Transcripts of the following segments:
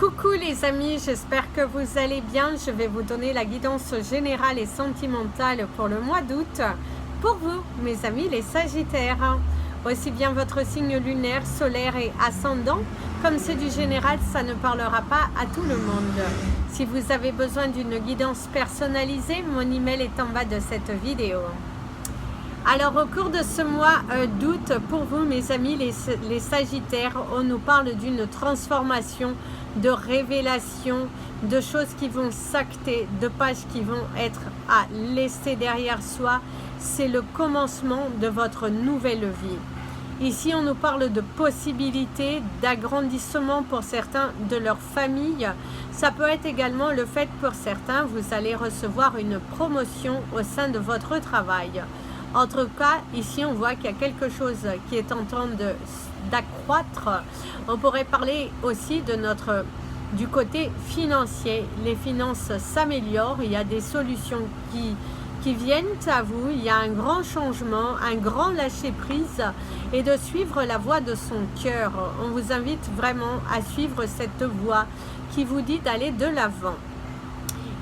Coucou les amis, j'espère que vous allez bien. Je vais vous donner la guidance générale et sentimentale pour le mois d'août. Pour vous, mes amis les Sagittaires. Aussi bien votre signe lunaire, solaire et ascendant, comme c'est du général, ça ne parlera pas à tout le monde. Si vous avez besoin d'une guidance personnalisée, mon email est en bas de cette vidéo. Alors au cours de ce mois d'août, pour vous mes amis les Sagittaires, on nous parle d'une transformation, de révélation, de choses qui vont s'acter, de pages qui vont être à laisser derrière soi. C'est le commencement de votre nouvelle vie. Ici on nous parle de possibilités, d'agrandissement pour certains de leur famille. Ça peut être également le fait pour certains, vous allez recevoir une promotion au sein de votre travail. En tout cas, ici, on voit qu'il y a quelque chose qui est en train d'accroître. On pourrait parler aussi de du côté financier. Les finances s'améliorent, il y a des solutions qui viennent à vous. Il y a un grand changement, un grand lâcher-prise et de suivre la voie de son cœur. On vous invite vraiment à suivre cette voie qui vous dit d'aller de l'avant.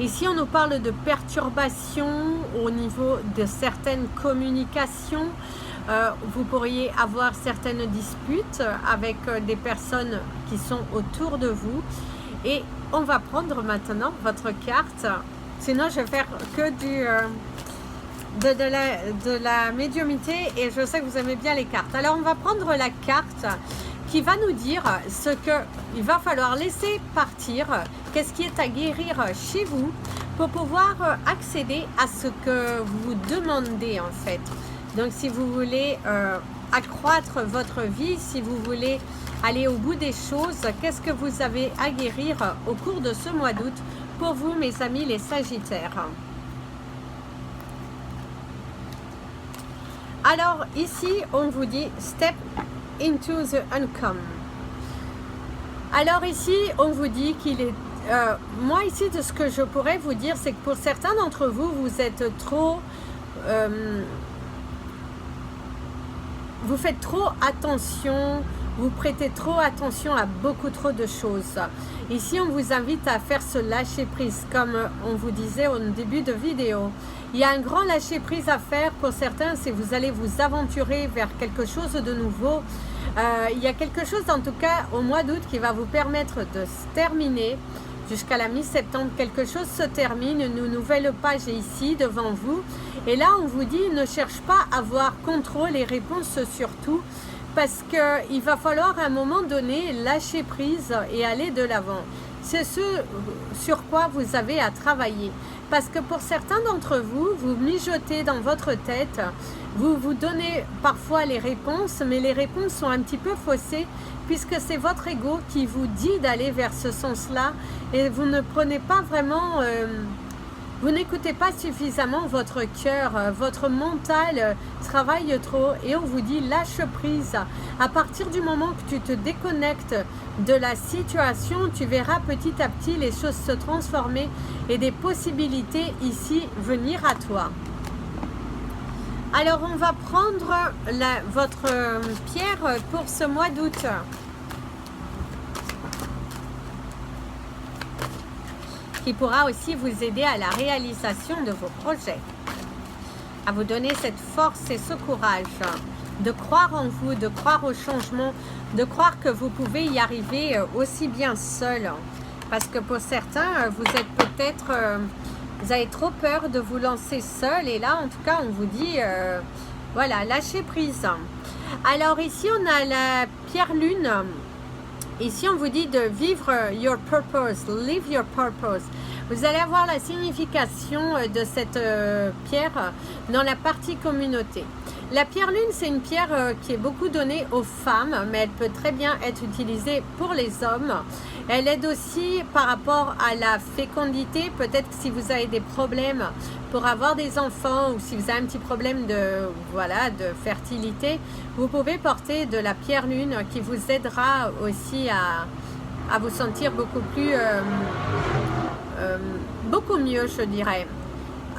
Ici, on nous parle de perturbations au niveau de certaines communications. Vous pourriez avoir certaines disputes avec des personnes qui sont autour de vous. Et on va prendre maintenant votre carte. Sinon, je vais faire que de la médiumnité et je sais que vous aimez bien les cartes. Alors, on va prendre la carte qui va nous dire ce qu'il va falloir laisser partir, qu'est-ce qui est à guérir chez vous pour pouvoir accéder à ce que vous demandez en fait. Donc si vous voulez accroître votre vie, si vous voulez aller au bout des choses, qu'est-ce que vous avez à guérir au cours de ce mois d'août pour vous mes amis les Sagittaires. Alors ici on vous dit step into the uncommon. Alors ici, on vous dit qu'il est... moi ici, de ce que je pourrais vous dire, c'est que pour certains d'entre vous, vous êtes trop... vous faites trop attention, vous prêtez trop attention à beaucoup trop de choses. Ici, on vous invite à faire ce lâcher-prise, comme on vous disait au début de vidéo. Il y a un grand lâcher-prise à faire pour certains, si vous allez vous aventurer vers quelque chose de nouveau. Il y a quelque chose en tout cas au mois d'août qui va vous permettre de se terminer jusqu'à la mi-septembre. Quelque chose se termine, une nouvelle page est ici devant vous. Et là on vous dit ne cherche pas à avoir contrôle et réponse sur tout. Parce qu'il va falloir à un moment donné lâcher prise et aller de l'avant. C'est ce sur quoi vous avez à travailler. Parce que pour certains d'entre vous, vous mijotez dans votre tête, vous vous donnez parfois les réponses, mais les réponses sont un petit peu faussées, puisque c'est votre ego qui vous dit d'aller vers ce sens-là, et vous ne prenez pas vraiment, vous n'écoutez pas suffisamment votre cœur, votre mental travaille trop, et on vous dit lâche prise. À partir du moment que tu te déconnectes de la situation, tu verras petit à petit les choses se transformer et des possibilités ici venir à toi. Alors on va prendre votre pierre pour ce mois d'août. Qui pourra aussi vous aider à la réalisation de vos projets. À vous donner cette force et ce courage de croire en vous, de croire au changement, de croire que vous pouvez y arriver aussi bien seul. Parce que pour certains, vous êtes peut-être, vous avez trop peur de vous lancer seul. Et là, en tout cas, on vous dit, voilà, lâchez prise. Alors ici, on a la pierre lune. Ici, on vous dit de vivre your purpose, live your purpose. Vous allez avoir la signification de cette pierre dans la partie communauté. La pierre lune, c'est une pierre qui est beaucoup donnée aux femmes, mais elle peut très bien être utilisée pour les hommes. Elle aide aussi par rapport à la fécondité. Peut-être que si vous avez des problèmes pour avoir des enfants ou si vous avez un petit problème de fertilité, vous pouvez porter de la pierre lune qui vous aidera aussi à vous sentir beaucoup plus, beaucoup mieux, je dirais.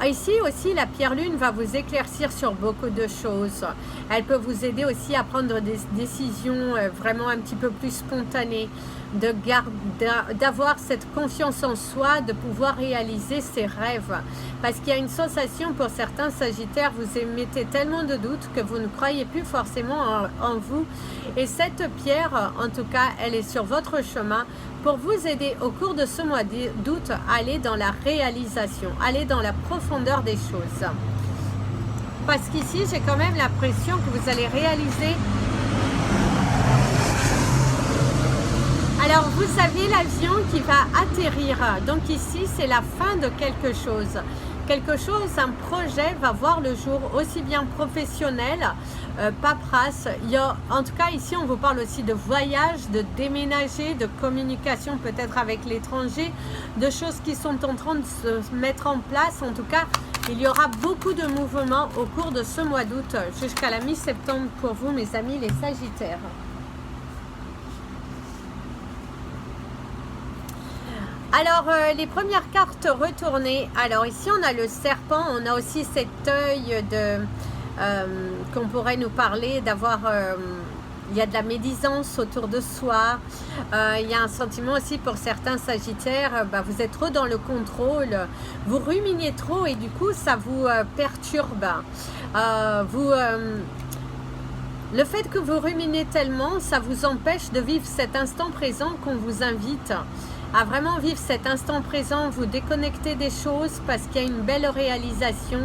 Ici aussi, la pierre lune va vous éclaircir sur beaucoup de choses. Elle peut vous aider aussi à prendre des décisions vraiment un petit peu plus spontanées. d'avoir cette confiance en soi, de pouvoir réaliser ses rêves. Parce qu'il y a une sensation pour certains Sagittaires, vous émettez tellement de doutes que vous ne croyez plus forcément en vous. Et cette pierre, en tout cas, elle est sur votre chemin pour vous aider au cours de ce mois d'août à aller dans la réalisation, aller dans la profondeur des choses. Parce qu'ici, j'ai quand même l'impression que vous allez réaliser. Alors, vous avez l'avion qui va atterrir. Donc ici, c'est la fin de quelque chose. Quelque chose, un projet va voir le jour, aussi bien professionnel, paperasse. En tout cas, ici, on vous parle aussi de voyage, de déménager, de communication peut-être avec l'étranger, de choses qui sont en train de se mettre en place. En tout cas, il y aura beaucoup de mouvements au cours de ce mois d'août jusqu'à la mi-septembre pour vous, mes amis les Sagittaires. Alors, les premières cartes retournées. Alors, ici, on a le serpent. On a aussi cet œil qu'on pourrait nous parler d'avoir... il y a de la médisance autour de soi. Il y a un sentiment aussi pour certains Sagittaires. Vous êtes trop dans le contrôle. Vous ruminez trop et du coup, ça vous perturbe. Le fait que vous ruminez tellement, ça vous empêche de vivre cet instant présent qu'on vous invite à vraiment vivre cet instant présent, vous déconnecter des choses parce qu'il y a une belle réalisation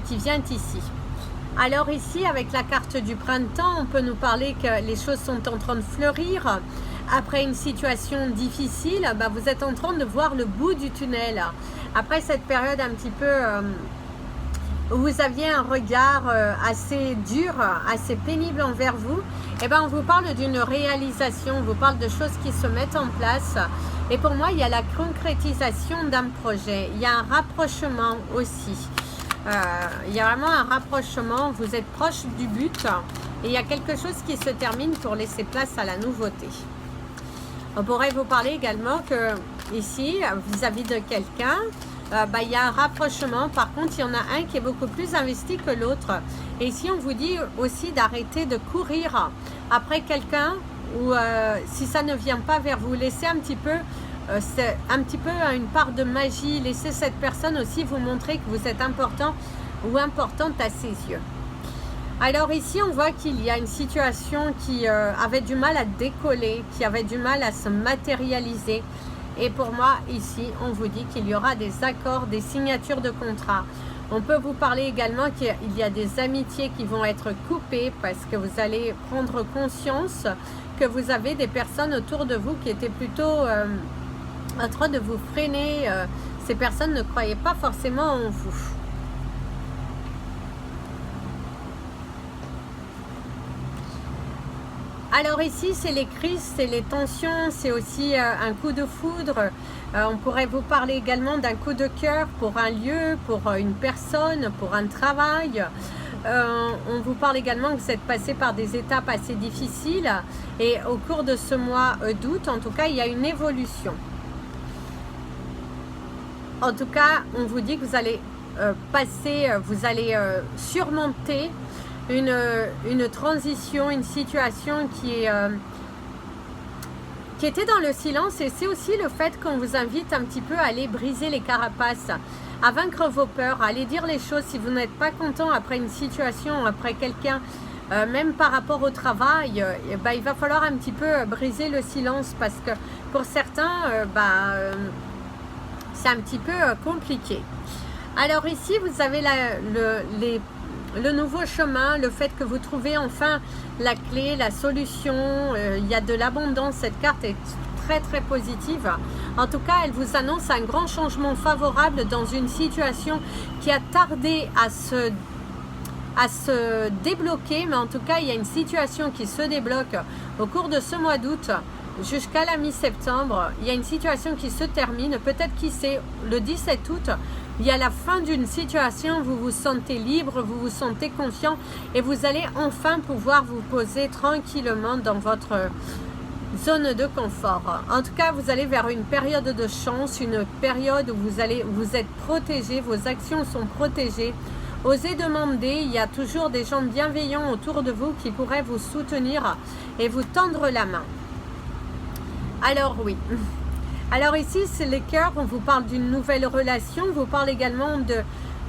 qui vient ici. Alors ici, avec la carte du printemps, on peut nous parler que les choses sont en train de fleurir. Après une situation difficile, vous êtes en train de voir le bout du tunnel. Après cette période un petit peu où vous aviez un regard assez dur, assez pénible envers vous, on vous parle d'une réalisation, on vous parle de choses qui se mettent en place. Et pour moi, il y a la concrétisation d'un projet. Il y a un rapprochement aussi. Il y a vraiment un rapprochement. Vous êtes proche du but. Et il y a quelque chose qui se termine pour laisser place à la nouveauté. On pourrait vous parler également que ici, vis-à-vis de quelqu'un, il y a un rapprochement. Par contre, il y en a un qui est beaucoup plus investi que l'autre. Et ici, on vous dit aussi d'arrêter de courir après quelqu'un ou si ça ne vient pas vers vous, laissez un petit peu, c'est un petit peu une part de magie, laissez cette personne aussi vous montrer que vous êtes important ou importante à ses yeux. Alors ici, on voit qu'il y a une situation qui avait du mal à décoller, qui avait du mal à se matérialiser. Et pour moi, ici, on vous dit qu'il y aura des accords, des signatures de contrats. On peut vous parler également qu'il y a des amitiés qui vont être coupées parce que vous allez prendre conscience que vous avez des personnes autour de vous qui étaient plutôt en train de vous freiner. Ces personnes ne croyaient pas forcément en vous. Alors ici, c'est les crises, c'est les tensions, c'est aussi un coup de foudre. On pourrait vous parler également d'un coup de cœur pour un lieu, pour une personne, pour un travail. On vous parle également que vous êtes passé par des étapes assez difficiles. Et au cours de ce mois d'août, en tout cas, il y a une évolution. En tout cas, on vous dit que vous allez vous allez surmonter une transition, une situation qui était dans le silence. Et c'est aussi le fait qu'on vous invite un petit peu à aller briser les carapaces, à vaincre vos peurs, à aller dire les choses. Si vous n'êtes pas content après une situation, après quelqu'un, même par rapport au travail, il va falloir un petit peu briser le silence parce que pour certains, c'est un petit peu compliqué. Alors ici, vous avez le nouveau chemin, le fait que vous trouvez enfin la clé, la solution. Il y a de l'abondance. Cette carte est très très positive. En tout cas, elle vous annonce un grand changement favorable dans une situation qui a tardé à se débloquer. Mais en tout cas, il y a une situation qui se débloque au cours de ce mois d'août jusqu'à la mi-septembre. Il y a une situation qui se termine. Peut-être qui sait, le 17 août, il y a la fin d'une situation, vous vous sentez libre, vous vous sentez confiant et vous allez enfin pouvoir vous poser tranquillement dans votre zone de confort. En tout cas, vous allez vers une période de chance, une période où vous êtes protégé, vos actions sont protégées. Osez demander, il y a toujours des gens bienveillants autour de vous qui pourraient vous soutenir et vous tendre la main. Alors oui. Alors ici, c'est les cœurs, on vous parle d'une nouvelle relation, on vous parle également de...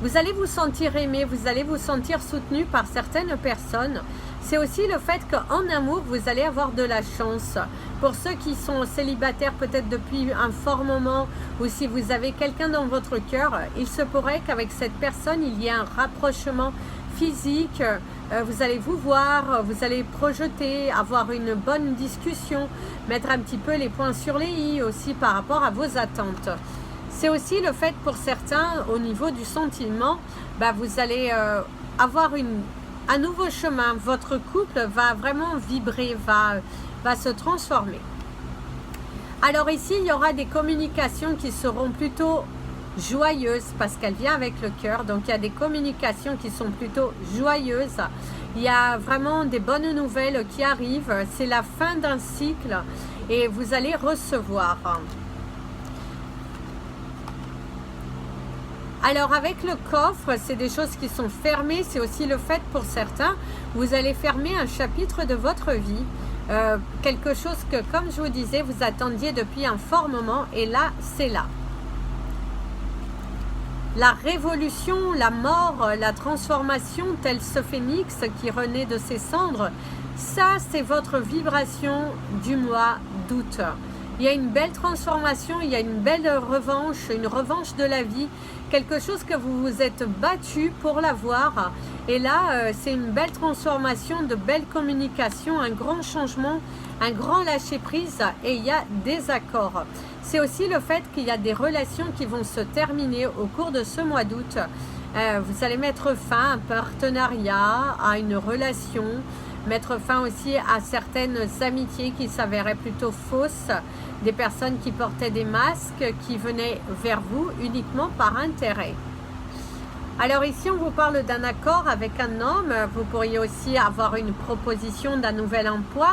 Vous allez vous sentir aimé, vous allez vous sentir soutenu par certaines personnes. C'est aussi le fait qu'en amour, vous allez avoir de la chance. Pour ceux qui sont célibataires peut-être depuis un fort moment, ou si vous avez quelqu'un dans votre cœur, il se pourrait qu'avec cette personne, il y ait un rapprochement physique. Vous allez vous voir, vous allez projeter, avoir une bonne discussion, mettre un petit peu les points sur les i aussi par rapport à vos attentes. C'est aussi le fait pour certains, au niveau du sentiment, vous allez avoir un nouveau chemin. Votre couple va vraiment vibrer, va se transformer. Alors ici, il y aura des communications qui seront plutôt joyeuses parce qu'elle vient avec le cœur. Donc il y a des communications qui sont plutôt joyeuses. Il y a vraiment des bonnes nouvelles qui arrivent. C'est la fin d'un cycle et vous allez recevoir. Alors avec le coffre, c'est des choses qui sont fermées, c'est aussi le fait pour certains, vous allez fermer un chapitre de votre vie, quelque chose que, comme je vous disais, vous attendiez depuis un fort moment et là, c'est là. La révolution, la mort, la transformation, tel ce phénix qui renaît de ses cendres, ça c'est votre vibration du mois d'août. Il y a une belle transformation, il y a une belle revanche de la vie, quelque chose que vous vous êtes battu pour l'avoir. Et là, c'est une belle transformation, de belles communications, un grand changement, un grand lâcher-prise et il y a des accords. C'est aussi le fait qu'il y a des relations qui vont se terminer au cours de ce mois d'août. Vous allez mettre fin à un partenariat, à une relation, mettre fin aussi à certaines amitiés qui s'avéraient plutôt fausses, des personnes qui portaient des masques, qui venaient vers vous uniquement par intérêt. Alors ici, on vous parle d'un accord avec un homme. Vous pourriez aussi avoir une proposition d'un nouvel emploi,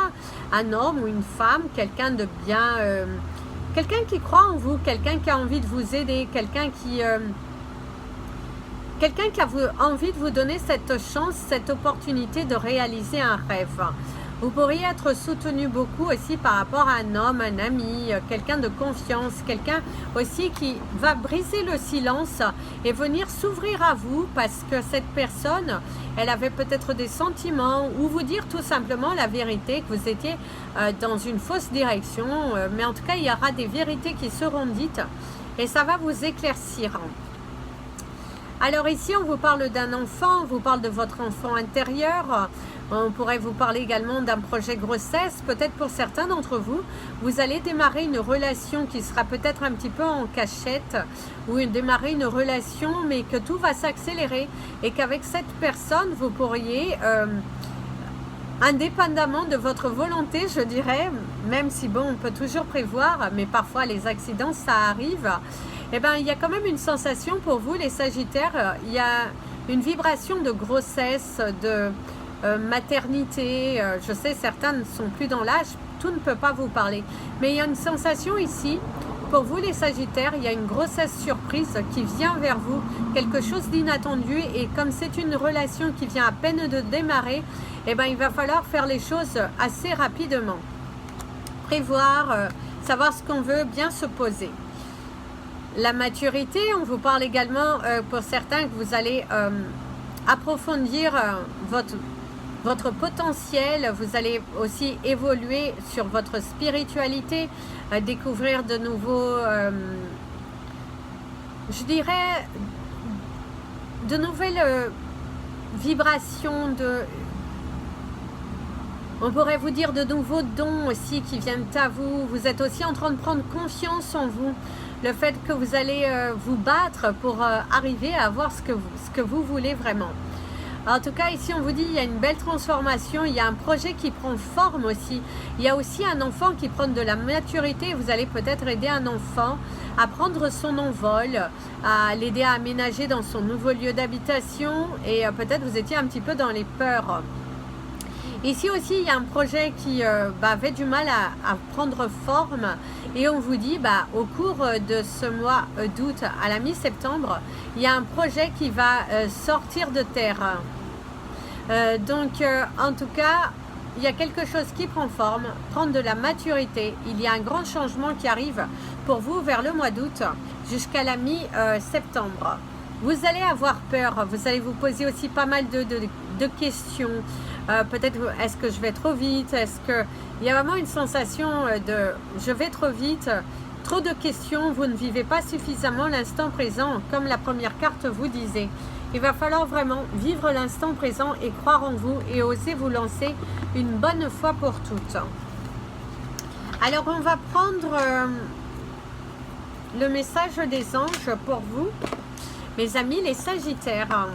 un homme ou une femme, quelqu'un de bien, quelqu'un qui croit en vous, quelqu'un qui a envie de vous aider, quelqu'un qui a envie de vous donner cette chance, cette opportunité de réaliser un rêve. Vous pourriez être soutenu beaucoup aussi par rapport à un homme, un ami, quelqu'un de confiance, quelqu'un aussi qui va briser le silence et venir s'ouvrir à vous parce que cette personne, elle avait peut-être des sentiments ou vous dire tout simplement la vérité, que vous étiez dans une fausse direction. Mais en tout cas, il y aura des vérités qui seront dites et ça va vous éclaircir. Alors ici, on vous parle d'un enfant, on vous parle de votre enfant intérieur. On pourrait vous parler également d'un projet grossesse. Peut-être pour certains d'entre vous, vous allez démarrer une relation qui sera peut-être un petit peu en cachette ou démarrer une relation mais que tout va s'accélérer et qu'avec cette personne, vous pourriez, indépendamment de votre volonté, je dirais, même si bon, on peut toujours prévoir, mais parfois les accidents, ça arrive. Eh bien, il y a quand même une sensation pour vous, les Sagittaires, il y a une vibration de grossesse, de maternité. Je sais, certains ne sont plus dans l'âge, tout ne peut pas vous parler. Mais il y a une sensation ici, pour vous les Sagittaires, il y a une grossesse surprise qui vient vers vous, quelque chose d'inattendu. Et comme c'est une relation qui vient à peine de démarrer, eh bien, il va falloir faire les choses assez rapidement. Prévoir, savoir ce qu'on veut, bien se poser. La maturité, on vous parle également pour certains que vous allez approfondir votre potentiel, vous allez aussi évoluer sur votre spiritualité, découvrir de nouveaux, je dirais, de nouvelles vibrations, on pourrait vous dire de nouveaux dons aussi qui viennent à vous. Vous êtes aussi en train de prendre confiance en vous. Le fait que vous allez vous battre pour arriver à avoir ce que vous voulez vraiment. En tout cas, ici, on vous dit il y a une belle transformation, il y a un projet qui prend forme aussi. Il y a aussi un enfant qui prend de la maturité. Vous allez peut-être aider un enfant à prendre son envol, à l'aider à aménager dans son nouveau lieu d'habitation et peut-être vous étiez un petit peu dans les peurs. Ici aussi, il y a un projet qui avait du mal à prendre forme et on vous dit, au cours de ce mois d'août à la mi-septembre, il y a un projet qui va sortir de terre. Donc, en tout cas, il y a quelque chose qui prend forme, prend de la maturité. Il y a un grand changement qui arrive pour vous vers le mois d'août jusqu'à la mi-septembre. Vous allez avoir peur, vous allez vous poser aussi pas mal de questions. Peut-être, est-ce que je vais trop vite? Est-ce que il y a vraiment une sensation de je vais trop vite? Trop de questions, vous ne vivez pas suffisamment l'instant présent, comme la première carte vous disait. Il va falloir vraiment vivre l'instant présent et croire en vous et oser vous lancer une bonne fois pour toutes. Alors, on va prendre le message des anges pour vous, mes amis les Sagittaires.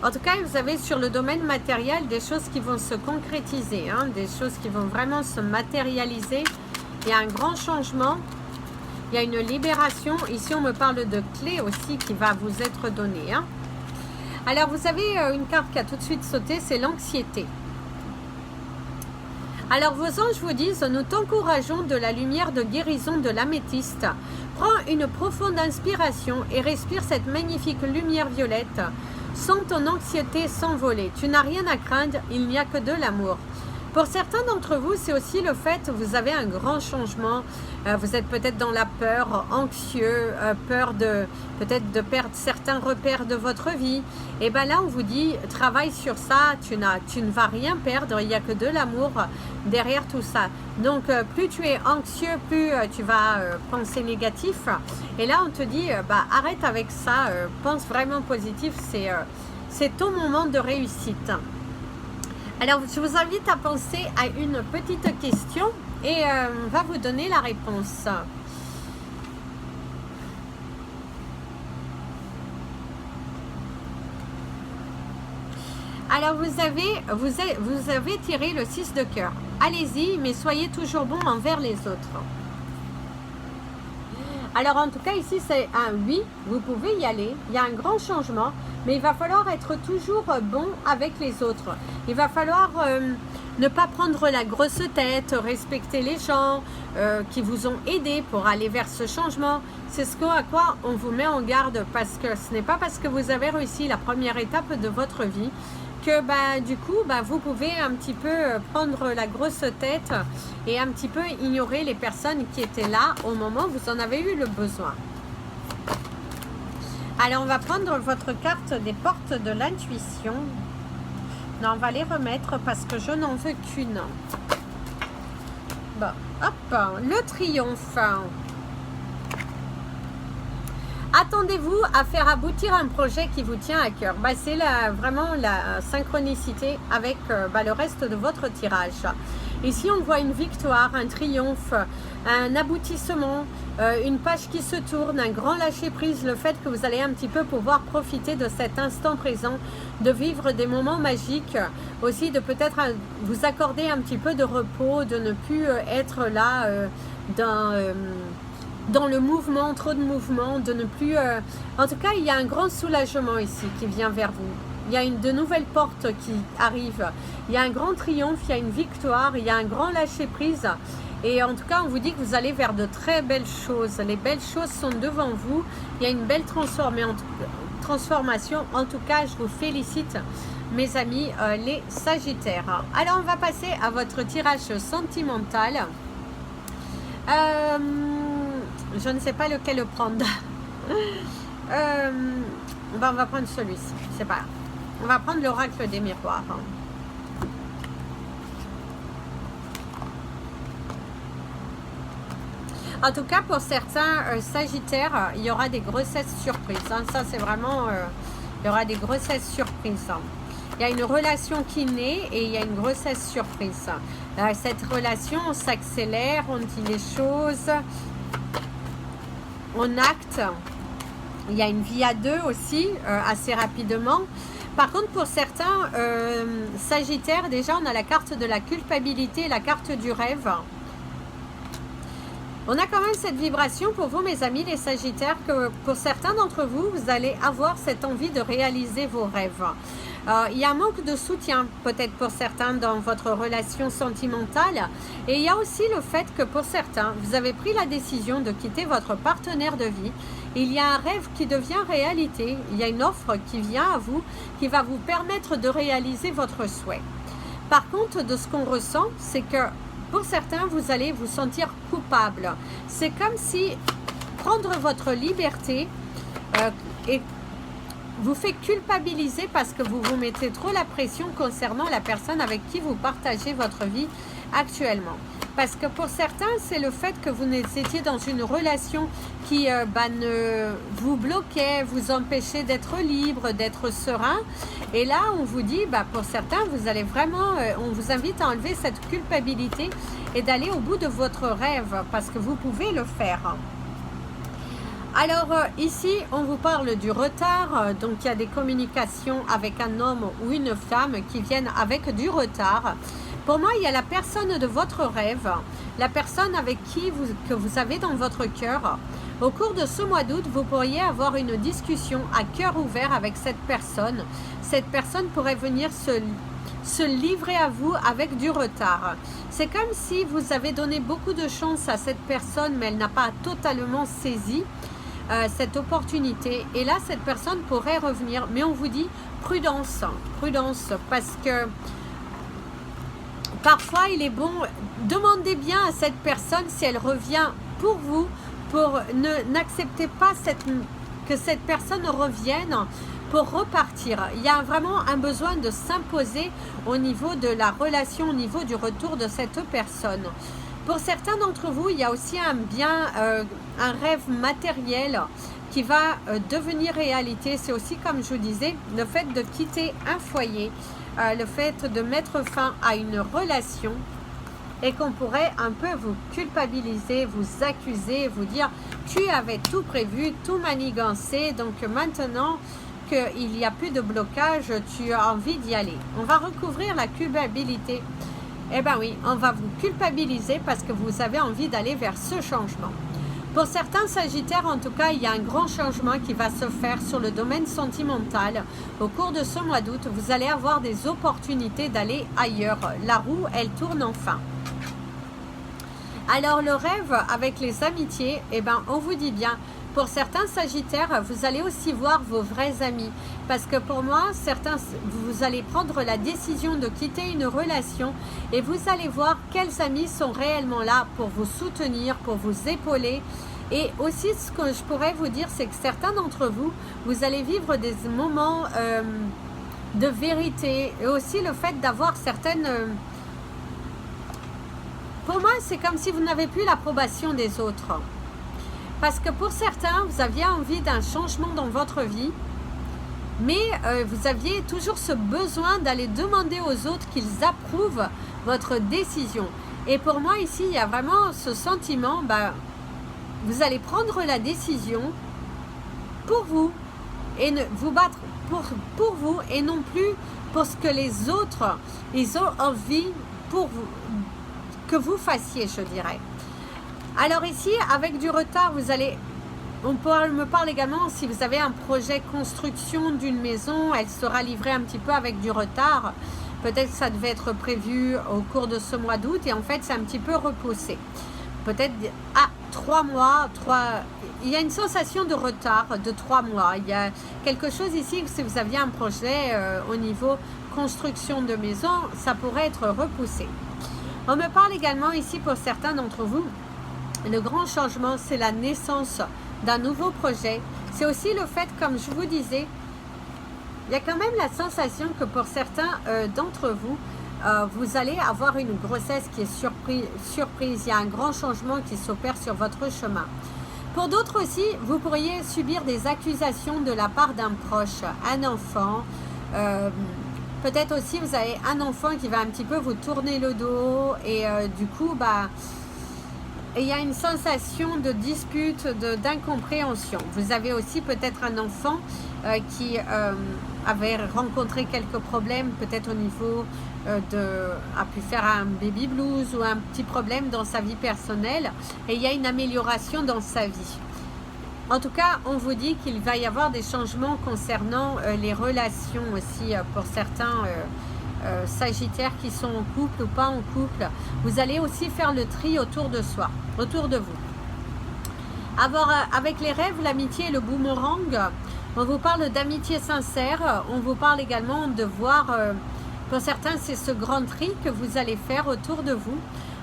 En tout cas, vous avez sur le domaine matériel des choses qui vont se concrétiser, hein, des choses qui vont vraiment se matérialiser. Il y a un grand changement, il y a une libération. Ici, on me parle de clés aussi qui va vous être donnée. Hein. Alors, vous avez une carte qui a tout de suite sauté, c'est l'anxiété. Alors, vos anges vous disent, nous t'encourageons de la lumière de guérison de l'améthyste. Prends une profonde inspiration et respire cette magnifique lumière violette. Sens ton anxiété s'envoler. Tu n'as rien à craindre, il n'y a que de l'amour. Pour certains d'entre vous, c'est aussi le fait que vous avez un grand changement. Vous êtes peut-être dans la peur, anxieux, peur de peut-être de perdre certains repères de votre vie. Et bien là, on vous dit, travaille sur ça, tu ne vas rien perdre, il n'y a que de l'amour derrière tout ça. Donc, plus tu es anxieux, plus tu vas penser négatif. Et là, on te dit, arrête avec ça, pense vraiment positif, c'est ton moment de réussite. Alors, je vous invite à penser à une petite question et on va vous donner la réponse. Alors, vous avez tiré le 6 de cœur. Allez-y, mais soyez toujours bon envers les autres. Alors, en tout cas, ici, c'est un oui, vous pouvez y aller. Il y a un grand changement, mais il va falloir être toujours bon avec les autres. Il va falloir ne pas prendre la grosse tête, respecter les gens qui vous ont aidé pour aller vers ce changement. C'est à quoi on vous met en garde, parce que ce n'est pas parce que vous avez réussi la première étape de votre vie que du coup, vous pouvez un petit peu prendre la grosse tête et un petit peu ignorer les personnes qui étaient là au moment où vous en avez eu le besoin. Alors, on va prendre votre carte des portes de l'intuition. Non, on va les remettre parce que je n'en veux qu'une. Bon, hop, le triomphe. Attendez-vous à faire aboutir un projet qui vous tient à cœur. C'est vraiment la synchronicité avec le reste de votre tirage. Ici, on voit une victoire, un triomphe, un aboutissement, une page qui se tourne, un grand lâcher-prise, le fait que vous allez un petit peu pouvoir profiter de cet instant présent, de vivre des moments magiques, aussi de peut-être vous accorder un petit peu de repos, de ne plus être là dans le mouvement, trop de mouvement, de ne plus... En tout cas, il y a un grand soulagement ici qui vient vers vous. Il y a de nouvelles portes qui arrivent. Il y a un grand triomphe, il y a une victoire, il y a un grand lâcher-prise. Et en tout cas, on vous dit que vous allez vers de très belles choses. Les belles choses sont devant vous. Il y a une belle transformation. En tout cas, je vous félicite, mes amis, les Sagittaires. Alors, on va passer à votre tirage sentimental. Je ne sais pas lequel prendre. On va prendre celui-ci. C'est pas grave. On va prendre l'oracle des miroirs. En tout cas, pour certains Sagittaires, il y aura des grossesses surprises. Ça, c'est vraiment... il y aura des grossesses surprises. Il y a une relation qui naît et il y a une grossesse surprise. Cette relation s'accélère, on dit les choses, on acte. Il y a une vie à deux aussi, assez rapidement. Par contre, pour certains Sagittaires, déjà, on a la carte de la culpabilité, la carte du rêve. On a quand même cette vibration pour vous, mes amis, les Sagittaires, que pour certains d'entre vous, vous allez avoir cette envie de réaliser vos rêves. Il y a un manque de soutien, peut-être pour certains, dans votre relation sentimentale. Et il y a aussi le fait que pour certains, vous avez pris la décision de quitter votre partenaire de vie. Il y a un rêve qui devient réalité. Il y a une offre qui vient à vous, qui va vous permettre de réaliser votre souhait. Par contre, de ce qu'on ressent, c'est que pour certains, vous allez vous sentir coupable. C'est comme si prendre votre liberté et vous fait culpabiliser parce que vous vous mettez trop la pression concernant la personne avec qui vous partagez votre vie actuellement. Parce que pour certains, c'est le fait que vous étiez dans une relation qui vous bloquait, vous empêchait d'être libre, d'être serein. Et là, on vous dit, pour certains, vous allez vraiment, on vous invite à enlever cette culpabilité et d'aller au bout de votre rêve parce que vous pouvez le faire. Alors ici, on vous parle du retard, donc il y a des communications avec un homme ou une femme qui viennent avec du retard. Pour moi, il y a la personne de votre rêve, la personne avec qui que vous avez dans votre cœur. Au cours de ce mois d'août, vous pourriez avoir une discussion à cœur ouvert avec cette personne. Cette personne pourrait venir se livrer à vous avec du retard. C'est comme si vous avez donné beaucoup de chance à cette personne, mais elle n'a pas totalement saisi cette opportunité. Et là, cette personne pourrait revenir. Mais on vous dit prudence, prudence, parce que parfois, il est bon, demandez bien à cette personne si elle revient pour vous, n'acceptez pas que cette personne revienne pour repartir. Il y a vraiment un besoin de s'imposer au niveau de la relation, au niveau du retour de cette personne. Pour certains d'entre vous, il y a aussi un rêve matériel qui va devenir réalité. C'est aussi, comme je vous disais, le fait de quitter un foyer, le fait de mettre fin à une relation et qu'on pourrait un peu vous culpabiliser, vous accuser, vous dire tu avais tout prévu, tout manigancé, donc maintenant qu'il n'y a plus de blocage, tu as envie d'y aller. On va recouvrir la culpabilité. Eh bien oui, on va vous culpabiliser parce que vous avez envie d'aller vers ce changement. Pour certains Sagittaires, en tout cas, il y a un grand changement qui va se faire sur le domaine sentimental. Au cours de ce mois d'août, vous allez avoir des opportunités d'aller ailleurs. La roue, elle tourne enfin. Alors, le rêve avec les amitiés, eh ben, on vous dit bien, pour certains Sagittaires, vous allez aussi voir vos vrais amis. Parce que pour moi, vous allez prendre la décision de quitter une relation et vous allez voir quels amis sont réellement là pour vous soutenir, pour vous épauler. Et aussi, ce que je pourrais vous dire, c'est que certains d'entre vous, vous allez vivre des moments de vérité. Et aussi le fait d'avoir certaines... Pour moi, c'est comme si vous n'avez plus l'approbation des autres. Parce que pour certains, vous aviez envie d'un changement dans votre vie, mais vous aviez toujours ce besoin d'aller demander aux autres qu'ils approuvent votre décision. Et pour moi, ici, il y a vraiment ce sentiment, vous allez prendre la décision pour vous et vous battre pour vous et non plus pour ce que les autres, ils ont envie pour vous, que vous fassiez, je dirais. Alors ici, avec du retard, on me parle également si vous avez un projet construction d'une maison, elle sera livrée un petit peu avec du retard. Peut-être que ça devait être prévu au cours de ce mois d'août et en fait, c'est un petit peu repoussé. Peut-être à 3 mois, il y a une sensation de retard de 3 mois. Il y a quelque chose ici, si vous aviez un projet au niveau construction de maison, ça pourrait être repoussé. On me parle également ici pour certains d'entre vous, le grand changement, c'est la naissance d'un nouveau projet. C'est aussi le fait, comme je vous disais, il y a quand même la sensation que pour certains d'entre vous, vous allez avoir une grossesse qui est surprise. Il y a un grand changement qui s'opère sur votre chemin. Pour d'autres aussi, vous pourriez subir des accusations de la part d'un proche, un enfant. Peut-être aussi vous avez un enfant qui va un petit peu vous tourner le dos et du coup, Et il y a une sensation de dispute, d'incompréhension. Vous avez aussi peut-être un enfant qui avait rencontré quelques problèmes, peut-être au niveau a pu faire un baby blues ou un petit problème dans sa vie personnelle. Et il y a une amélioration dans sa vie. En tout cas, on vous dit qu'il va y avoir des changements concernant les relations aussi pour certains Sagittaires qui sont en couple ou pas en couple. Vous allez aussi faire le tri autour de soi, autour de vous. Avec les rêves, l'amitié et le boomerang, on vous parle d'amitié sincère. On vous parle également de voir, pour certains, c'est ce grand tri que vous allez faire autour de vous.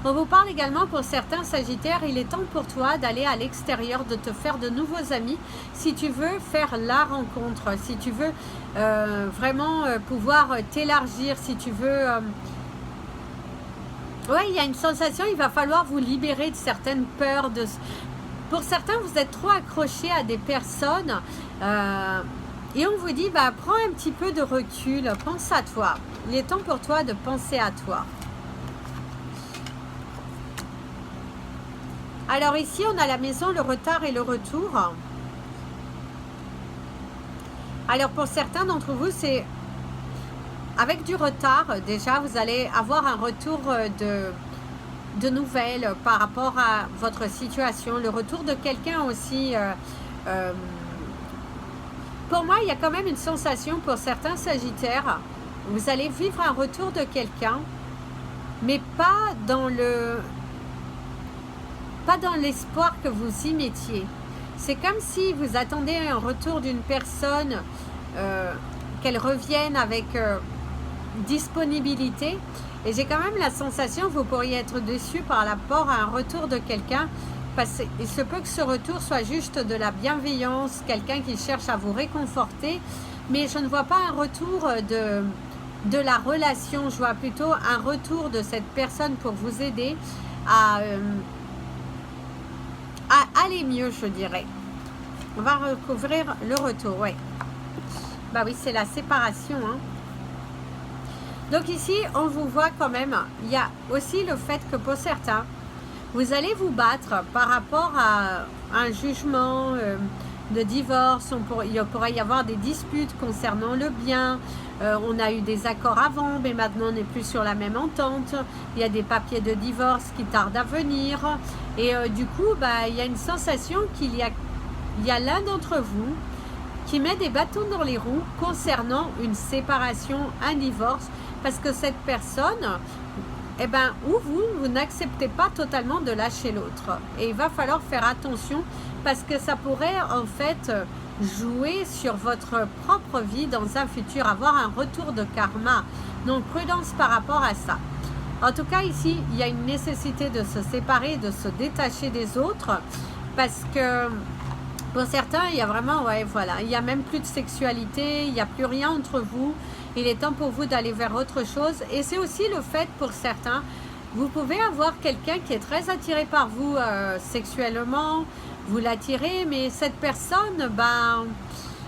On vous parle également pour certains Sagittaires, il est temps pour toi d'aller à l'extérieur, de te faire de nouveaux amis. Si tu veux faire la rencontre, si tu veux vraiment pouvoir t'élargir, si tu veux... Oui, il y a une sensation, il va falloir vous libérer de certaines peurs. Pour certains, vous êtes trop accrochés à des personnes et on vous dit, bah, prends un petit peu de recul, pense à toi. Il est temps pour toi de penser à toi. Alors ici, on a la maison, le retard et le retour. Alors pour certains d'entre vous, c'est avec du retard. Déjà, vous allez avoir un retour de nouvelles par rapport à votre situation. Le retour de quelqu'un aussi. Pour moi, il y a quand même une sensation pour certains Sagittaires. Vous allez vivre un retour de quelqu'un, mais pas dans l'espoir que vous y mettiez. C'est comme si vous attendez un retour d'une personne, qu'elle revienne avec disponibilité. Et j'ai quand même la sensation que vous pourriez être déçu par rapport à un retour de quelqu'un. Parce qu'il se peut que ce retour soit juste de la bienveillance, quelqu'un qui cherche à vous réconforter. Mais je ne vois pas un retour de la relation. Je vois plutôt un retour de cette personne pour vous aider à aller mieux, je dirais. On va recouvrir le retour, ouais. Bah oui, c'est la séparation, hein. Donc ici, on vous voit quand même, il y a aussi le fait que pour certains, vous allez vous battre par rapport à un jugement de divorce. Il pourrait y avoir des disputes concernant le bien. On a eu des accords avant, mais maintenant on n'est plus sur la même entente. Il y a des papiers de divorce qui tardent à venir. Et du coup, bah, il y a une sensation qu'il y a l'un d'entre vous qui met des bâtons dans les roues concernant une séparation, un divorce, parce que cette personne, eh ben, ou vous n'acceptez pas totalement de lâcher l'autre. Et il va falloir faire attention parce que ça pourrait en fait jouer sur votre propre vie dans un futur, avoir un retour de karma. Donc prudence par rapport à ça. En tout cas ici, il y a une nécessité de se séparer, de se détacher des autres parce que pour certains, il y a vraiment, ouais, voilà, il n'y a même plus de sexualité, il n'y a plus rien entre vous. Il est temps pour vous d'aller vers autre chose. Et c'est aussi le fait pour certains, vous pouvez avoir quelqu'un qui est très attiré par vous sexuellement, vous l'attirez, mais cette personne, ben,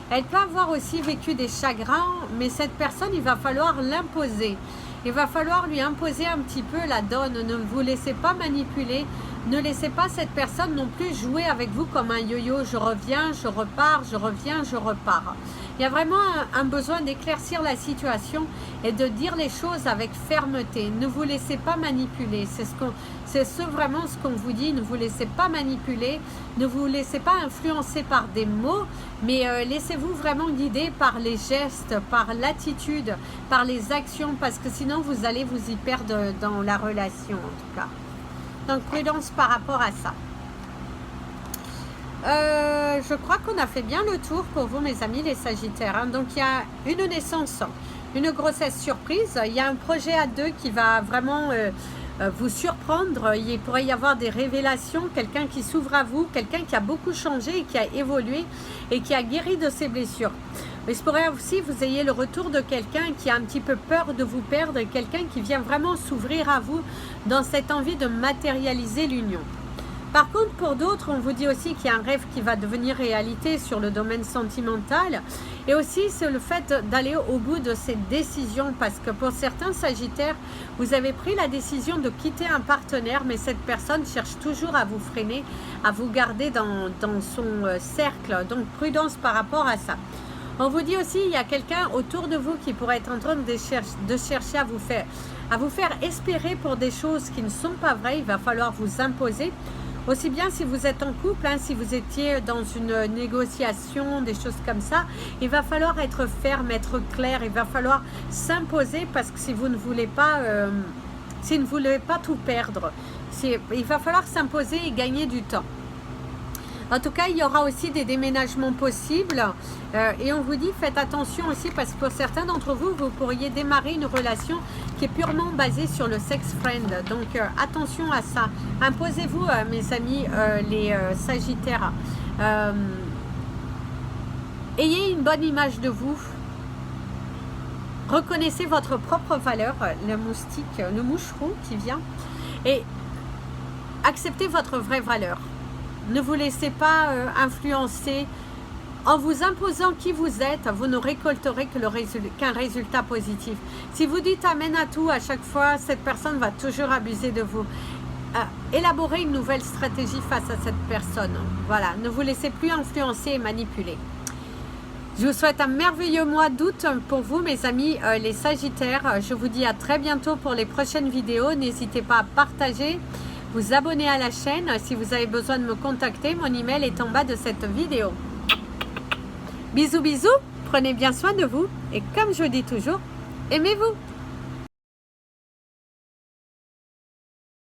elle peut avoir aussi vécu des chagrins, mais cette personne, il va falloir l'imposer. Il va falloir lui imposer un petit peu la donne. Ne vous laissez pas manipuler. Ne laissez pas cette personne non plus jouer avec vous comme un yo-yo. Je reviens, je repars, je reviens, je repars. Il y a vraiment un besoin d'éclaircir la situation et de dire les choses avec fermeté. Ne vous laissez pas manipuler. C'est vraiment ce qu'on vous dit. Ne vous laissez pas manipuler. Ne vous laissez pas influencer par des mots, mais laissez-vous vraiment guider par les gestes, par l'attitude, par les actions, parce que sinon vous allez vous y perdre dans la relation en tout cas. Donc prudence par rapport à ça. Je crois qu'on a fait bien le tour pour vous mes amis les Sagittaires, hein. Donc il y a une naissance, une grossesse surprise, il y a un projet à deux qui va vraiment vous surprendre. Il pourrait y avoir des révélations, quelqu'un qui s'ouvre à vous, quelqu'un qui a beaucoup changé et qui a évolué et qui a guéri de ses blessures. Mais il se pourrait aussi que vous ayez le retour de quelqu'un qui a un petit peu peur de vous perdre, quelqu'un qui vient vraiment s'ouvrir à vous dans cette envie de matérialiser l'union. Par contre, pour d'autres, on vous dit aussi qu'il y a un rêve qui va devenir réalité sur le domaine sentimental. Et aussi, c'est le fait d'aller au bout de cette décision. Parce que pour certains Sagittaires, vous avez pris la décision de quitter un partenaire, mais cette personne cherche toujours à vous freiner, à vous garder dans son cercle. Donc, prudence par rapport à ça. On vous dit aussi, il y a quelqu'un autour de vous qui pourrait être en train de chercher à vous faire espérer pour des choses qui ne sont pas vraies. Il va falloir vous imposer. Aussi bien si vous êtes en couple, si vous étiez dans une négociation, des choses comme ça, il va falloir être ferme, être clair, il va falloir s'imposer parce que si vous ne voulez pas, tout perdre, il va falloir s'imposer et gagner du temps. En tout cas, il y aura aussi des déménagements possibles et on vous dit faites attention aussi parce que pour certains d'entre vous, vous pourriez démarrer une relation qui est purement basée sur le sex friend. Donc attention à ça. Imposez-vous, mes amis, les Sagittaires. Ayez une bonne image de vous. Reconnaissez votre propre valeur, le moustique, le moucheron qui vient. Et acceptez votre vraie valeur. Ne vous laissez pas influencer. En vous imposant qui vous êtes, vous ne récolterez qu'un résultat positif. Si vous dites amen à tout à chaque fois, cette personne va toujours abuser de vous. Élaborez une nouvelle stratégie face à cette personne. Voilà, ne vous laissez plus influencer et manipuler. Je vous souhaite un merveilleux mois d'août pour vous, mes amis, les Sagittaires. Je vous dis à très bientôt pour les prochaines vidéos. N'hésitez pas à partager, vous abonner à la chaîne. Si vous avez besoin de me contacter, mon email est en bas de cette vidéo. Bisous, bisous, prenez bien soin de vous et comme je dis toujours, aimez-vous.